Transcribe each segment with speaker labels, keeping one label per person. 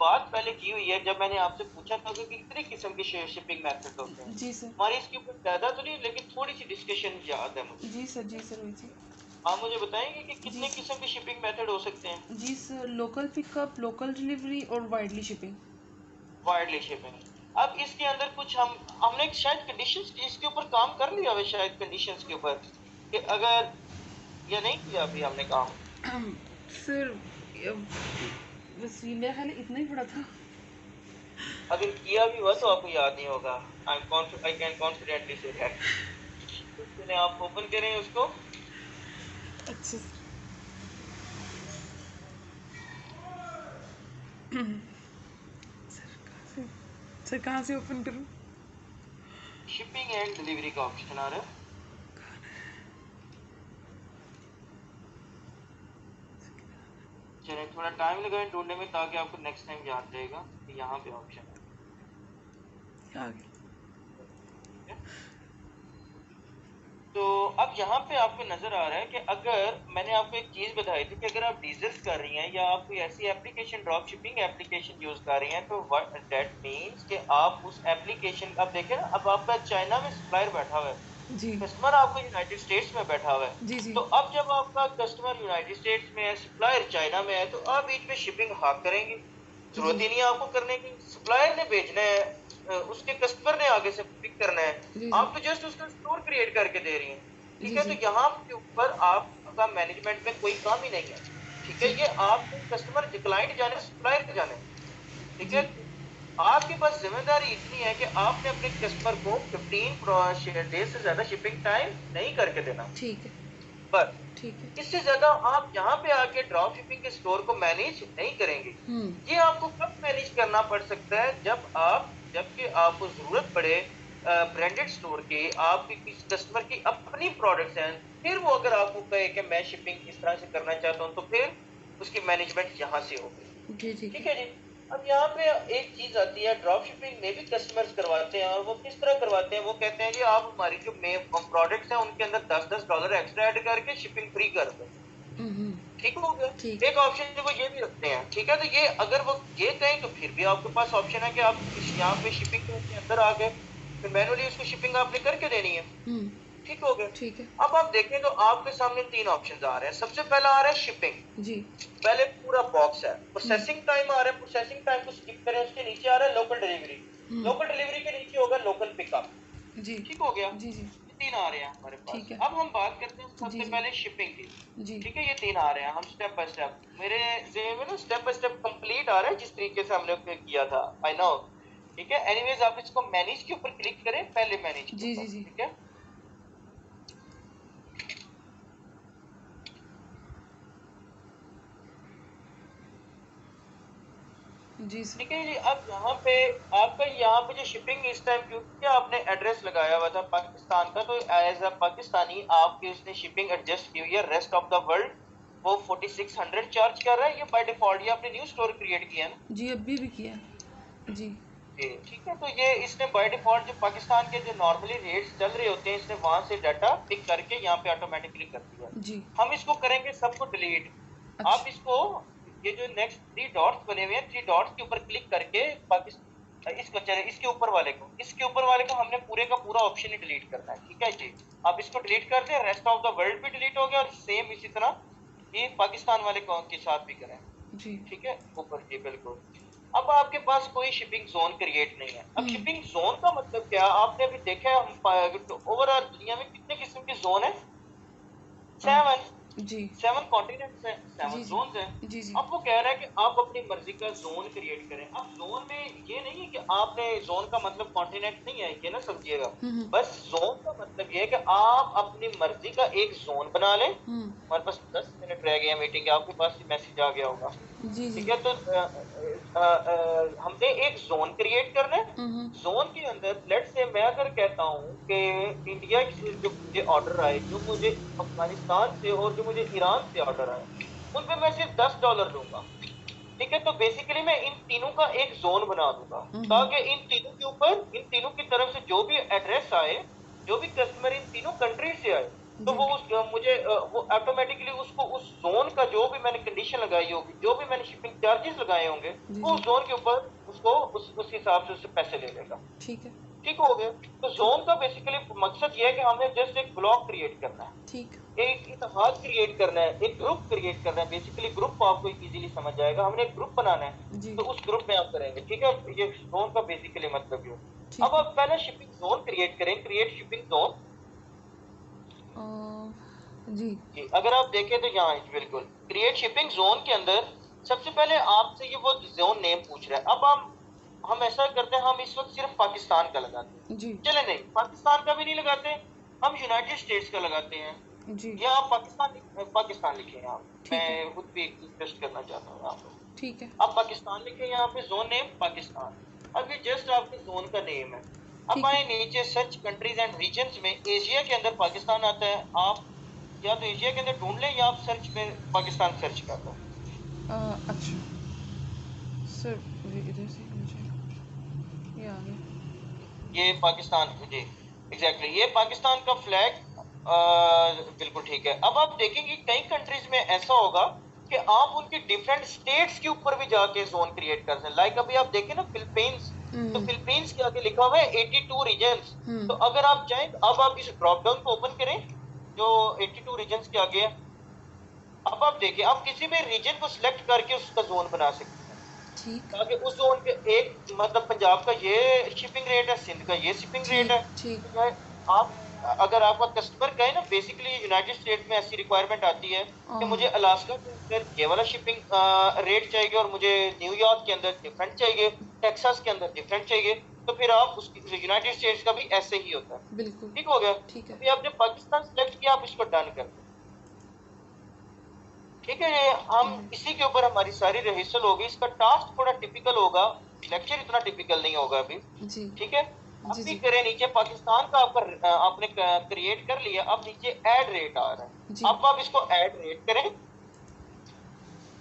Speaker 1: बात पहले की हुई है जब मैंने आपसे पूछा था कि कितनी किस्म के शिपिंग मेथड होते हैं।
Speaker 2: जी सर।
Speaker 1: हमारी इसके ऊपर ज़्यादा तो नहीं, लेकिन थोड़ी-सी डिस्कशन याद है मुझे।
Speaker 2: जी सर, जी सर, रोहित जी।
Speaker 1: आप मुझे बताएँगे कि
Speaker 2: जी
Speaker 1: कितने किस्म के शिपिंग मेथड हो सकते हैं?
Speaker 2: जी sir, local pickup, local delivery और वाइडली शिपिंग।
Speaker 1: Widely shipping. अब इसके अंदर कुछ हमने शायद कंडीशंस इसके ऊपर काम कर लिया है, शायद कंडीशंस के ऊपर कि अगर या नहीं किया अभी हमने काम।
Speaker 2: सर बस मेरा ख्याल है इतना ही पड़ा था।
Speaker 1: अगर किया भी हुआ तो आपको याद नहीं होगा। I can confidently say that. तो चलिए आप ओपन करें उसको।
Speaker 2: अच्छा सर, कहाँ से ओपन करूँ?
Speaker 1: शिपिंग एंड डिलीवरी का ऑप्शन आ रहा है। चलिए थोड़ा टाइम लगाएं ढूंढने में ताकि आपको नेक्स्ट टाइम याद रहेगा कि यहाँ पे ऑप्शन
Speaker 2: आगे।
Speaker 1: है। तो अब यहाँ पे आपको नजर आ रहा है कि अगर मैंने आपको एक चीज बताई थी कि अगर आप डीजल्स कर रही हैं या आप कोई ऐसी application drop shipping application use कर रही हैं तो व्हाट दैट मींस कि आप उस एप्लीकेशन अब देखें ना, अब आपका चाइना में सप्लायर बैठा हुआ है,
Speaker 2: जी
Speaker 1: कस्टमर आपको यूनाइटेड स्टेट्स में बैठा हुआ है।
Speaker 2: जी जी
Speaker 1: तो अब जब आपका कस्टमर यूनाइटेड स्टेट्स में है, सप्लायर चाइना में है, तो आप बीच में शिपिंग हाक करेंगे।
Speaker 2: जी
Speaker 1: जरूरत ही नहीं है आपको करने की, सप्लायर ने भेजना है, उसके कस्टमर ने आगे से पिक करना है।
Speaker 2: जी
Speaker 1: आप तो जस्ट उसका स्टोर क्रिएट करके दे रही हैं। ठीक
Speaker 2: जी
Speaker 1: है, तो
Speaker 2: जी
Speaker 1: यहाँ के ऊपर आपका मैनेजमेंट में कोई काम ही नहीं है। ठीक है,
Speaker 2: जी
Speaker 1: ये आपको कस्टमर क्लाइंट जाने सप्लायर जाने। ठीक है,
Speaker 2: जी
Speaker 1: आपके पास जिम्मेदारी इतनी है कि आपने अपने कस्टमर को 15 डेज से ज्यादा शिपिंग टाइम नहीं करके देना।
Speaker 2: ठीक है।
Speaker 1: बस,
Speaker 2: ठीक है।
Speaker 1: इससे ज्यादा आप यहाँ पे आके ड्रॉप शिपिंग के स्टोर को मैनेज नहीं करेंगे। ये आपको कब मैनेज करना पड़ सकता है, जबकि आपको जरूरत पड़े ब्रांडेड स्टोर की, आपके किसी कस्टमर की अपनी प्रोडक्ट्स हैं, फिर वो अगर आपको कहे कि मैं शिपिंग इस तरह से करना चाहता हूँ, तो फिर उसकी मैनेजमेंट यहाँ से होगी।
Speaker 2: जी ठीक
Speaker 1: ठीक
Speaker 2: है।
Speaker 1: है जी। अब यहाँ पे एक चीज आती है, ड्रॉप शिपिंग में भी कस्टमर्स करवाते हैं, और वो किस तरह करवाते हैं, वो कहते हैं जी आप हमारी जो मेन प्रोडक्ट्स हैं उनके अंदर $10 एक्स्ट्रा ऐड करके शिपिंग फ्री कर दो। ठीक हो गया।
Speaker 2: ठीक।
Speaker 1: एक ऑप्शन जो वो ये भी रखते हैं। ठीक है, तो ये अगर वो ये कहें तो फिर भी आपके पास ऑप्शन है कि आप यहाँ पे शिपिंग के अंदर आ गए, फिर मैनुअली उसको शिपिंग आपने करके देनी है। ठीक हो गया।
Speaker 2: ठीक है।
Speaker 1: अब आप देखें तो आपके सामने तीन ऑप्शन आ रहे हैं। सबसे पहला आ रहा है शिपिंग,
Speaker 2: जी।
Speaker 1: पहले पूरा बॉक्स है। प्रोसेसिंग टाइम आ रहा है, प्रोसेसिंग टाइम को स्किप करें, उसके नीचे आ रहा है लोकल डिलीवरी। लोकल डिलीवरी के नीचे होगा लोकल पिकअप।
Speaker 2: जी
Speaker 1: ठीक हो गया।
Speaker 2: जी जी
Speaker 1: ये तीन आ रहे हैं हमारे पास।
Speaker 2: ठीक है।
Speaker 1: अब हम बात करते हैं
Speaker 2: जी
Speaker 1: सबसे
Speaker 2: जी
Speaker 1: पहले शिपिंग की।
Speaker 2: जी
Speaker 1: ठीक है, ये तीन आ रहे हैं, हम स्टेप बाय स्टेप, मेरे जेब में ना स्टेप बाय स्टेप कंप्लीट आ रहा है जिस तरीके से हमने किया था। I know. ठीक है, एनीवेज आप इसको मैनेज के ऊपर क्लिक करें, पहले मैनेज के
Speaker 2: जी
Speaker 1: ऊपर।
Speaker 2: जी जी
Speaker 1: ठीक है,
Speaker 2: जी सर।
Speaker 1: ठीक है जी। अब यहाँ पे जो शिपिंग इस टाइम, क्योंकि आपने एड्रेस लगाया हुआ था पाकिस्तान का, तो एज अ पाकिस्तानी आपकी उसने शिपिंग एडजस्ट की हुई है। रेस्ट ऑफ द वर्ल्ड वो 4600 चार्ज कर रहा है, ये बाय डिफॉल्ट। ये आपने न्यू स्टोर क्रिएट किया है ना
Speaker 2: जी अभी भी किया है। जी
Speaker 1: जी। ठीक है, तो ये इसने बाय डिफॉल्ट जो पाकिस्तान के जो नॉर्मली रेट्स चल रहे होते हैं, इसने वहां से डाटा पिक करके यहाँ पे ऑटोमेटिकली कर दिया।
Speaker 2: जी।
Speaker 1: हम इसको करेंगे सबको डिलीट। आप
Speaker 2: अच्छा।
Speaker 1: इसको, ये जो नेक्स्ट थ्री डॉट्स बने हुए हैं, थ्री डॉट्स के ऊपर क्लिक करके पाकिस्तान, इसको चले, इसके ऊपर वाले को हमने पूरे का पूरा ऑप्शन ही डिलीट करना है। ठीक है जी, आप इसको डिलीट कर दें, रेस्ट ऑफ द वर्ल्ड भी डिलीट हो गया, और सेम इसी तरह ये पाकिस्तान वाले के साथ भी करें।
Speaker 2: जी।
Speaker 1: ठीक है, ऊपर जी बिल्कुल। अब आपके पास कोई शिपिंग जोन क्रिएट नहीं है। अब शिपिंग जोन का मतलब क्या, आपने अभी देखा है हम ओवरऑल दुनिया में कितने किस्म के जोन है?
Speaker 2: हाँ।
Speaker 1: 7।
Speaker 2: जी
Speaker 1: 7 कॉन्टिनेंट्स हैं, 7
Speaker 2: जी जी
Speaker 1: जोन्स हैं।
Speaker 2: जी जी
Speaker 1: अब वो कह रहा है कि आप अपनी मर्जी का जोन क्रिएट करें। अब जोन में ये नहीं है कि आपने, जोन का मतलब कॉन्टिनेंट नहीं है, ये ना समझिएगा। बस जोन का मतलब ये है कि आप अपनी मर्जी का एक जोन बना लें। हमारे पास 10 मिनट रह गए हैं मीटिंग के, आपके पास मैसेज आ गया होगा।
Speaker 2: जी जी
Speaker 1: ठीक है, तो हमने एक जोन क्रिएट करना है। जोन के अंदर लेट्स से मैं अगर कहता हूँ कि इंडिया से जो मुझे ऑर्डर आए, जो मुझे अफगानिस्तान से और जो मुझे ईरान से ऑर्डर आए, उन पे मैं सिर्फ $10 लूंगा। ठीक है, तो बेसिकली मैं इन तीनों का एक जोन बना दूंगा, ताकि इन तीनों के ऊपर, इन तीनों की तरफ से जो भी एड्रेस आए, जो भी कस्टमर इन तीनों कंट्री से आए, तो
Speaker 2: जी
Speaker 1: वो मुझे वो ऑटोमेटिकली उसको उस जोन का जो भी मैंने कंडीशन लगाई होगी, जो भी मैंने शिपिंग चार्जेस लगाए होंगे,
Speaker 2: जी
Speaker 1: वो
Speaker 2: जी।
Speaker 1: उस जोन के ऊपर उसको उस हिसाब से उससे पैसे ले लेगा।
Speaker 2: ठीक है।
Speaker 1: ठीक हो गया। तो
Speaker 2: ठीक।
Speaker 1: जोन का बेसिकली मकसद ये है कि हमें जस्ट एक ब्लॉक क्रिएट करना है,
Speaker 2: ठीक।
Speaker 1: एक इतिहाद क्रिएट करना है, एक ग्रुप क्रिएट करना है। बेसिकली ग्रुप आपको इजीली समझ जाएगा, हमने एक ग्रुप बनाना है,
Speaker 2: जी।
Speaker 1: तो उस ग्रुप में आप करेंगे। ठीक है, ये जोन का बेसिकली मतलब ये। अब
Speaker 2: ठीक है।
Speaker 1: आप पहले शिपिंग जोन क्रिएट करें, क्रिएट शिपिंग जोन।
Speaker 2: जी
Speaker 1: जी, अगर आप देखें तो यहाँ बिल्कुल क्रिएट शिपिंग जोन के अंदर सबसे पहले आपसे ये वो जोन नेम पूछ रहा है। अब हम ऐसा करते हैं, हम इस वक्त सिर्फ पाकिस्तान का लगाते हैं।
Speaker 2: जी
Speaker 1: चले नहीं, पाकिस्तान का भी नहीं लगाते, हम यूनाइटेड स्टेट्स का लगाते हैं।
Speaker 2: जी।
Speaker 1: या आप पाकिस्तान लिखें यहाँ पे।
Speaker 2: ठीक है।
Speaker 1: मैं खुद भी रिक्वेस्ट करना चाहता हूँ यहाँ पे,
Speaker 2: ठीक है।
Speaker 1: आप पाकिस्तान लिखें यहाँ पे, जोन नेम पाकिस्तान। अब ये जस्ट आपके जोन का नेम है। अब
Speaker 2: ठीक है।
Speaker 1: आए नीचे सर्च कंट्रीज एंड रीजन्स में, एशिया के अंदर पाकिस्तान आता है। आप या तो एशिया के अंदर ढूंढ लें या आप सर्च में पाकिस्तान सर्च कर लो।
Speaker 2: अच्छा सर, ये इधर से मुझे ये आ गया।
Speaker 1: ये पाकिस्तान, जी एग्जैक्टली, ये पाकिस्तान का फ्लैग बिल्कुल ठीक है। अब आप देखेंगे कई कंट्रीज में ऐसा होगा कि आप उनके डिफरेंट स्टेट्स के ऊपर भी जाके जोन क्रिएट कर सकते हैं। लाइक अभी आप देखें ना फिलीपींस, तो फिलीपींस के आगे लिखा हुआ है 82 रीजन्स। तो अगर आप चाहें तो अब आप इस ड्रॉप डाउन को ओपन करें जो 82 रीजन्स के आगे है। अब आप देखिए, आप किसी भी रीजन को सिलेक्ट करके उसका जोन बना सकते हैं,
Speaker 2: ठीक
Speaker 1: ताकि उस जोन के एक मतलब पंजाब का ये शिपिंग रेट है, सिंध का ये शिपिंग रेट
Speaker 2: ठीक
Speaker 1: है।
Speaker 2: ठीक।
Speaker 1: तो मैं आप अगर आपका कस्टमर कहे ना, बेसिकली यूनाइटेड स्टेट्स में ऐसी रिक्वायरमेंट आती है कि मुझे अलास्का के अंदर ये वाला शिपिंग रेट चाहिए और मुझे न्यूयॉर्क के अंदर डिफरेंट चाहिए, टेक्सास के अंदर डिफरेंट चाहिए, तो फिर आप उसकी यूनाइटेड स्टेट्स का भी ऐसे ही होता है।
Speaker 2: बिल्कुल।
Speaker 1: ठीक हो गया।
Speaker 2: ठीक है।
Speaker 1: अभी आपने पाकिस्तान सेलेक्ट किया, आप इसको डन कर दो। ठीक है, ये हम इसी के ऊपर हमारी सारी रिहर्सल होगी। इसका टास्क थोड़ा टिपिकल होगा, लेक्चर इतना टिपिकल नहीं होगा अभी।
Speaker 2: जी
Speaker 1: ठीक है, अब
Speaker 2: जी।
Speaker 1: भी
Speaker 2: जी
Speaker 1: करें, नीचे पाकिस्तान का आपका आपने क्रिएट कर लिया। अब नीचे ऐड रेट आ रहा है,
Speaker 2: जी।
Speaker 1: अब आप इसको ऐड रेट करें।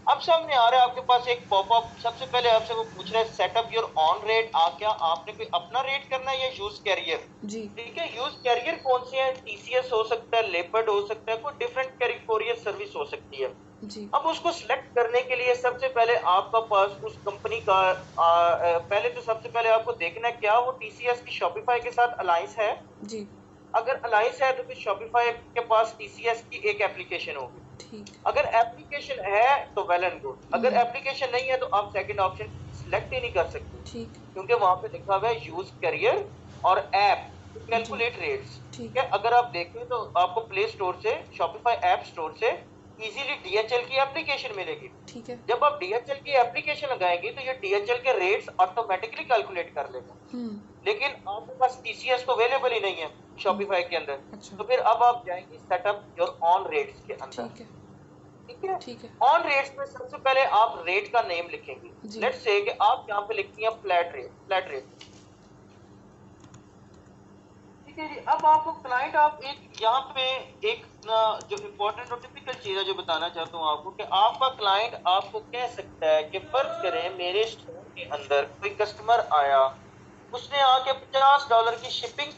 Speaker 1: अब सामने आ रहा है आपके पास एक पॉपअप। सबसे पहले आपसे वो पूछ रहा है सेटअप योर ऑन रेट। क्या आपने कोई अपना रेट करना है या यूज कैरियर?
Speaker 2: जी
Speaker 1: ठीक है, यूज कैरियर कौन से है? टीसीएस हो सकता है, लेपर्ड हो सकता है, कोई डिफरेंट कोरियर सर्विस हो सकती है।
Speaker 2: जी।
Speaker 1: अब उसको सिलेक्ट करने के लिए सबसे पहले आपका पास उस कंपनी का पहले तो सबसे पहले आपको देखना है क्या वो टीसीएस की शॉपिफाई के साथ अलायंस है।
Speaker 2: जी।
Speaker 1: अगर अलायंस है तो फिर शॉपिफाई के पास टीसीएस की एक एप्लीकेशन होगी।
Speaker 2: ठीक।
Speaker 1: अगर एप्लीकेशन है तो वेल एंड गुड, अगर एप्लीकेशन नहीं है तो आप सेकंड ऑप्शन सिलेक्ट ही नहीं कर सकते,
Speaker 2: ठीक।
Speaker 1: क्योंकि वहां पे लिखा हुआ है यूज करियर और ऐप टू
Speaker 2: जी।
Speaker 1: Calculate rates. ठीक
Speaker 2: ठीक।
Speaker 1: है, अगर आप देखें तो आपको प्ले स्टोर से, शॉपिफाई ऐप स्टोर से इजीली डीएचएल की एप्लीकेशन मिलेगी।
Speaker 2: ठीक है।
Speaker 1: जब आप डीएचएल की एप्लीकेशन लगाएंगे तो ये डीएचएल के रेट्स ऑटोमेटिकली कैलकुलेट कर लेगा। लेकिन आपके पास टीसीएस तो अवेलेबल ही नहीं है शॉपिफाई के अंदर।
Speaker 2: अच्छा।
Speaker 1: तो फिर अब आप जाएंगे सेटअप योर ऑन रेट्स के अंदर।
Speaker 2: ठीक है।
Speaker 1: ठीक है,
Speaker 2: ठीक है।
Speaker 1: ऑन रेट्स में सबसे पहले आप रेट का नेम लिखेंगे।
Speaker 2: जी।
Speaker 1: लेट्स से कि आप यहाँ पे लिखती हैं फ्लैट रेट, फ्लैट रेट। ठीक है जी, अब आपको क्लाइंट, आप एक यहाँ पे एक जो इम्पोर्टेंट और टिपिकल चीज है जो बताना चाहता हूँ आपको, कि आपका क्लाइंट आपको कह सकता है कि फर्ज करें मेरे स्टोर के अंदर कोई कस्टमर आया, उसने आके $50 की शिपिंग,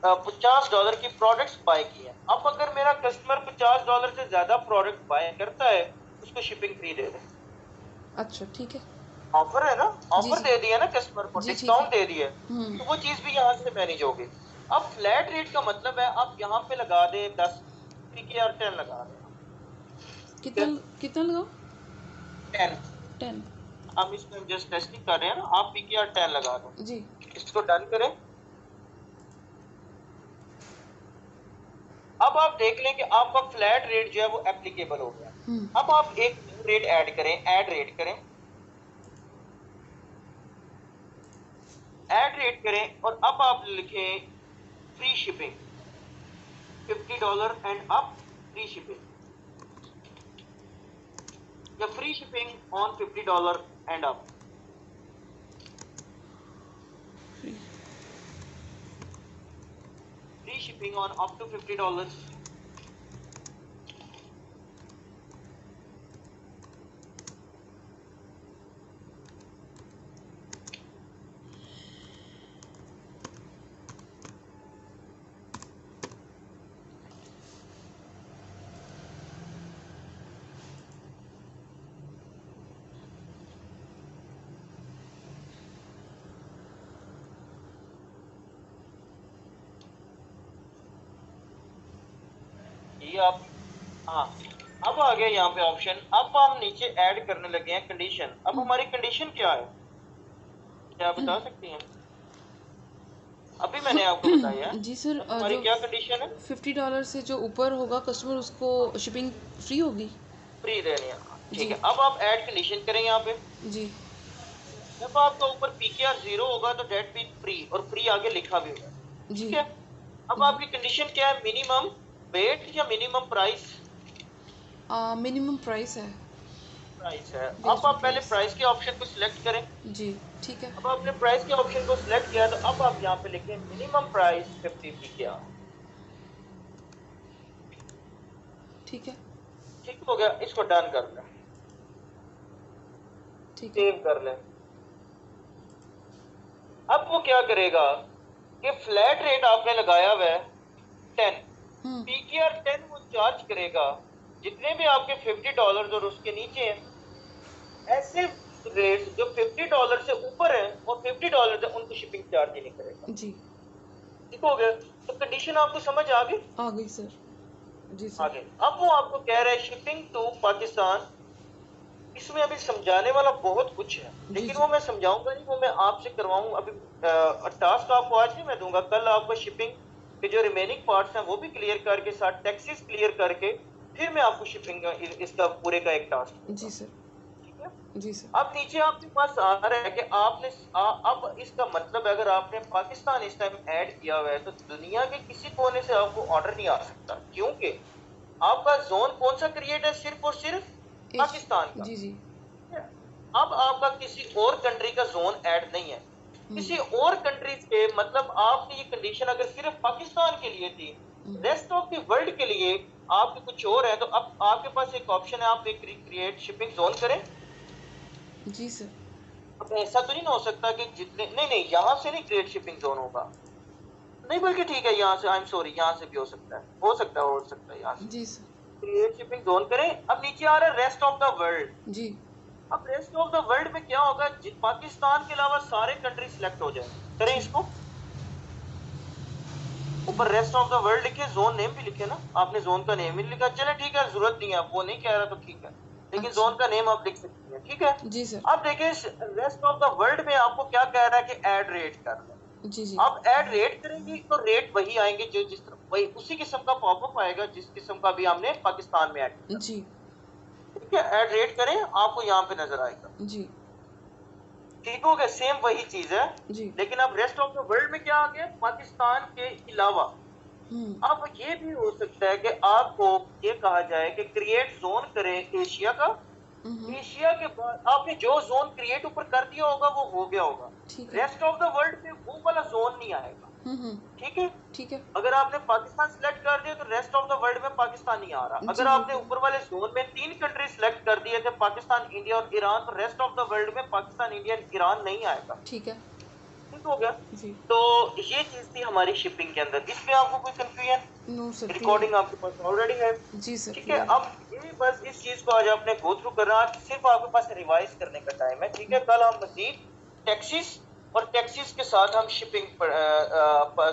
Speaker 1: $50 की प्रोडक्ट्स बाय की है। अब अगर मेरा कस्टमर $50 से ज्यादा प्रोडक्ट बाय करता है, उसको शिपिंग फ्री दे दें।
Speaker 2: अच्छा ठीक है।
Speaker 1: ऑफर है ना,
Speaker 2: जी
Speaker 1: ऑफर
Speaker 2: जी।
Speaker 1: दे दिया ना कस्टमर को,
Speaker 2: जी ठीक है।
Speaker 1: डिस्काउंट दे दिया, तो वो चीज भी यहाँ से मैनेज होगी। अब फ्लैट रेट का मतलब है आप यहाँ पे लगा दें 10, पीकेआर 10 लगा दें। ठीक
Speaker 2: कितना
Speaker 1: है,
Speaker 2: कितना लगाओ?
Speaker 1: 10।
Speaker 2: 10।
Speaker 1: हम इसमें जस्ट टेस्टिंग कर रहे हैं ना, आप पीकेआर 10 लगा दें।
Speaker 2: जी।
Speaker 1: इसको डन करें। अब आप देख लें कि आपका फ्लैट रेट जो है वो एप्लीकेबल हो गया। अब आप एक न्यू रेट ऐड करें, ऐड रेट करें, ऐड रेट करें, और अब आप लिखें free shipping, $50 and up, free shipping, या free shipping on $50 and up. Free shipping on up to $50। ये आप, हाँ, अब आ गया यहाँ पे ऑप्शन। अब हम नीचे ऐड करने लगे हैं कंडीशन। अब हमारी कंडीशन क्या है, क्या आप बता सकती हैं? अभी मैंने आपको बताया
Speaker 2: जी सर,
Speaker 1: अब हमारी
Speaker 2: जो
Speaker 1: क्या कंडीशन है।
Speaker 2: $50 से जो ऊपर होगा कस्टमर, उसको शिपिंग फ्री होगी।
Speaker 1: फ्री देनी है, ठीक
Speaker 2: जी
Speaker 1: है। अब आप ऐड कंडीशन करें यहाँ पे।
Speaker 2: जी
Speaker 1: जब आपका ऊपर पीकेआर 0 होगा तो डेट मीन फ्री, और फ्री आगे लिखा भी होगा,
Speaker 2: जी
Speaker 1: ठीक है। अब आपकी कंडीशन क्या है, मिनिमम वेट या मिनिमम प्राइस?
Speaker 2: मिनिमम प्राइस है।
Speaker 1: प्राइस है। अब
Speaker 2: बेस्ड ऑन
Speaker 1: आप पहले
Speaker 2: प्राइस।
Speaker 1: प्राइस के ऑप्शन को सिलेक्ट करें।
Speaker 2: जी ठीक है।
Speaker 1: अब आपने प्राइस के ऑप्शन को सिलेक्ट किया तो अब आप यहाँ पे लिखें मिनिमम प्राइस 50 पीकेआर।
Speaker 2: ठीक है।
Speaker 1: ठीक हो गया, इसको डन कर लें,
Speaker 2: ठीक है।
Speaker 1: सेव कर लें। अब वो क्या करेगा कि फ्लैट रेट आपने लगाया हुआ है 10, पीकेआर 10 वो चार्ज करेगा जितने भी आपके $50 और उसके नीचे हैं। ऐसे रेट जो $50 से ऊपर है और $50 है उनको शिपिंग चार्ज ही नहीं करेगा।
Speaker 2: जी
Speaker 1: ठीक हो गया, तो कंडीशन आपको समझ आ गई?
Speaker 2: आ गई सर। जी सर।
Speaker 1: आगे अब वो आपको कह रहा है शिपिंग टू पाकिस्तान। इसमें अभी समझाने वाला बहुत कुछ है,
Speaker 2: जी
Speaker 1: लेकिन
Speaker 2: जी
Speaker 1: वो मैं समझाऊंगा नहीं, वो मैं आपसे करवाऊं। अभी टास्क आपको आज नहीं मैं दूंगा, कल आपको शिपिंग के जो रिमेनिंग पार्ट्स हैं वो भी क्लियर करके, साथ टैक्सेस क्लियर करके, फिर मैं आपको शिपिंग इसका पूरे का एक टास्क
Speaker 2: जी
Speaker 1: दूंगा,
Speaker 2: सर।
Speaker 1: ठीक है।
Speaker 2: जी सर।
Speaker 1: अब नीचे आपके पास आ रहा है कि आपने अब इसका मतलब है अगर आपने पाकिस्तान इस टाइम ऐड किया हुआ है तो दुनिया के किसी कोने से आपको ऑर्डर नहीं आ सकता, क्योंकि आपका जोन कौन सा क्रिएट है, सिर्फ और सिर्फ पाकिस्तान का।
Speaker 2: जी जी।
Speaker 1: अब आपका किसी और कंट्री का जोन ऐड नहीं है, किसी और कंट्रीज के, मतलब आपकी ये कंडीशन अगर सिर्फ पाकिस्तान के लिए थी, रेस्ट ऑफ द वर्ल्ड के लिए आपके कुछ और है, तो अब आपके पास एक ऑप्शन है, आप एक क्रिएट शिपिंग जोन करें।
Speaker 2: जी सर।
Speaker 1: अब ऐसा तो नहीं हो सकता कि जितने, नहीं नहीं, यहाँ से नहीं क्रिएट शिपिंग जोन होगा, नहीं, बल्कि ठीक है, यहाँ से, आई एम सॉरी, यहाँ से भी हो सकता है, हो सकता है, हो सकता है, यहाँ से
Speaker 2: जी सर।
Speaker 1: क्रिएट शिपिंग जोन करें। अब नीचे आ रहा है रेस्ट ऑफ द वर्ल्ड।
Speaker 2: जी
Speaker 1: अब रेस्ट ऑफ द वर्ल्ड में क्या होगा, पाकिस्तान के अलावा सारे कंट्री सिलेक्ट हो जाए। करें
Speaker 2: ठीक।
Speaker 1: इसको, ऊपर रेस्ट ऑफ द वर्ल्ड लिखे, जोन नेम भी लिखे ना, आपने जोन का नेम ही लिखा, चले ठीक है, जरूरत नहीं है, वो नहीं कह रहा तो ठीक है, लेकिन
Speaker 2: अच्छा।
Speaker 1: जोन का नेम आप लिख सकती हैं, ठीक है।
Speaker 2: जी सर।
Speaker 1: अब देखिए रेस्ट ऑफ द वर्ल्ड में आपको क्या कह रहा है कि ऐड रेट कर लो।
Speaker 2: जी जी।
Speaker 1: अब ऐड रेट करेंगी तो रेट वही आएंगे जो जिस तरह, वही उसी किस्म का पॉपअप आएगा जिस किस्म का भी हमने पाकिस्तान में ऐड किया,
Speaker 2: जी
Speaker 1: ठीक है। ऐड रेट करें, आपको यहाँ पे नजर आएगा,
Speaker 2: जी
Speaker 1: ठीक हो गया, सेम वही चीज है।
Speaker 2: जी।
Speaker 1: लेकिन अब रेस्ट ऑफ द वर्ल्ड में क्या आ गया, पाकिस्तान के अलावा। अब ये भी हो सकता है कि आपको ये कहा जाए कि क्रिएट जोन करें एशिया का। एशिया के बाद आपने जो जोन क्रिएट ऊपर कर दिया होगा वो हो गया होगा,
Speaker 2: ठीक है।
Speaker 1: रेस्ट ऑफ द वर्ल्ड में वो वाला जोन नहीं आएगा, ठीक है।
Speaker 2: ठीक है।
Speaker 1: अगर आपने पाकिस्तान सिलेक्ट कर दिया तो रेस्ट ऑफ द वर्ल्ड में पाकिस्तान नहीं आ रहा।
Speaker 2: जी
Speaker 1: अगर आपने
Speaker 2: बिल्कुल।
Speaker 1: ऊपर वाले जोन में 3 कंट्री सिलेक्ट कर दिए थे, पाकिस्तान, इंडिया और ईरान, तो रेस्ट ऑफ द वर्ल्ड में पाकिस्तान, इंडिया, ईरान नहीं आएगा,
Speaker 2: ठीक है।
Speaker 1: ठीक हो गया।
Speaker 2: जी।
Speaker 1: तो ये चीज थी हमारी शिपिंग के अंदर, इसमें आपको कोई कंफ्यूजन?
Speaker 2: No sir.
Speaker 1: रिकॉर्डिंग आपके पास ऑलरेडी है,
Speaker 2: जी सर।
Speaker 1: ठीक है। अब ये बस इस चीज को आज आपने गो थ्रू करना, आज सिर्फ आपके पास रिवाइज करने का टाइम है, ठीक है। कल हम मजीद टैक्सीज और टैक्सीज के साथ हम शिपिंग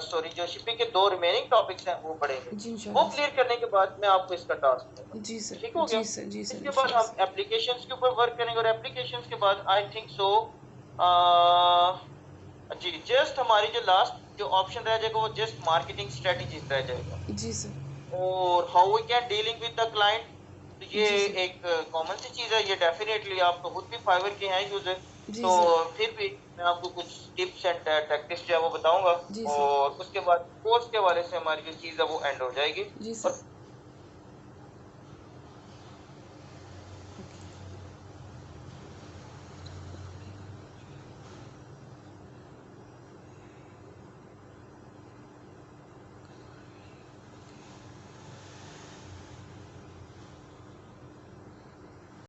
Speaker 1: सॉरी जो शिपिंग के 2 रिमेनिंग टॉपिक्स हैं वो पढ़ेंगे।
Speaker 2: जी
Speaker 1: वो
Speaker 2: इंशाल्लाह।
Speaker 1: क्लियर करने के बाद मैं आपको इसका टास्क दूंगा,
Speaker 2: जी सर।
Speaker 1: ठीक हो गया।
Speaker 2: जी सर। जी सर।
Speaker 1: इसके बाद हम एप्लीकेशंस के ऊपर वर्क करेंगे, और एप्लीकेशंस के बाद I think so ji just हमारी जो लास्ट जो ऑप्शन रह जाएगा वो जस्ट मार्केटिंग स्ट्रेटजीज रह जाएगा,
Speaker 2: जी सर।
Speaker 1: और how we can dealing with the client. तो ये
Speaker 2: जी सर।
Speaker 1: एक कॉमन सी चीज है, ये डेफिनेटली आप तो खुद भी फाइवर के हैं यूजर,
Speaker 2: जी
Speaker 1: तो
Speaker 2: सर।
Speaker 1: फिर भी मैं आपको कुछ टिप्स एंड टैक्टिक्स जो है वो बताऊंगा,
Speaker 2: जी सर।
Speaker 1: और उसके बाद कोर्स के हवाले से हमारी जो चीज है वो एंड हो जाएगी।
Speaker 2: जी
Speaker 1: और
Speaker 2: सर।